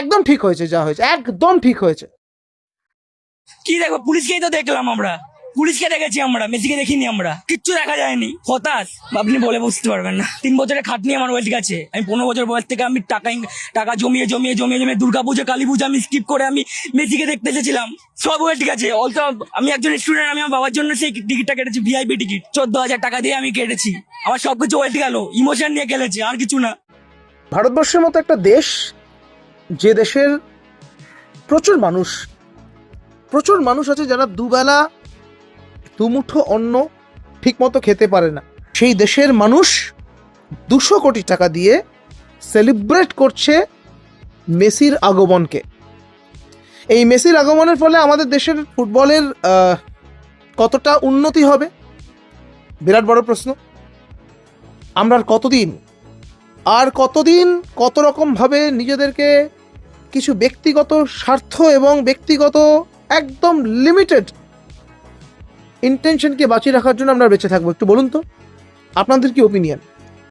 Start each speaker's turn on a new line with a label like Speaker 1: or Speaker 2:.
Speaker 1: একদম ঠিক হয়েছে, যা হয়েছে একদম ঠিক হয়েছে।
Speaker 2: কি দেখবো, পুলিশকেই তো দেখলাম আমরা, পুলিশকে দেখেছি আমরা, মেসিকে দেখিনি আমরা, কিচ্ছু দেখা যায়নি। হতাশ আপনি বলে বুঝতে পারবেন না। 3 বছরের খাটনি আমার ওয়েট গেছে। আমি 15 বছর বয়স থেকে আমি টাকা জমিয়ে জমিয়ে জমিয়ে জমিয়ে দুর্গাপুজো কালী পুজো আমি স্কিপ করে আমি মেসিকে দেখতে এসেছিলাম। সব ওয়েট গেছে। অলসো আমি একজন স্টুডেন্ট, আমি আমার বাবার জন্য সেই টিকিটটা কেটেছি, ভিআইপি টিকিট 14,000 টাকা দিয়ে আমি কেটেছি। আমার সবকিছু ওয়েট গেল, ইমোশন নিয়ে খেলেছি, আর কিছু না।
Speaker 1: ভারতবর্ষের মতো একটা দেশ, যে দেশের প্রচুর মানুষ আছে যারা দুবেলা দুমুঠো অন্ন ঠিক মতো খেতে পারে না, সেই দেশের মানুষ 200 কোটি টাকা দিয়ে সেলিব্রেট করছে মেসির আগমনকে। এই মেসির আগমনের ফলে আমাদের দেশের ফুটবলের কতটা উন্নতি হবে, বিরাট বড় প্রশ্ন। আমরা আর কতদিন কত রকমভাবে নিজেদেরকে কিছু ব্যক্তিগত স্বার্থ এবং ব্যক্তিগত একদম লিমিটেড ইন্টেনশনকে বাঁচিয়ে রাখার জন্য আমরা বেঁচে থাকবো? একটু বলুন তো, আপনাদের কি ওপিনিয়ন?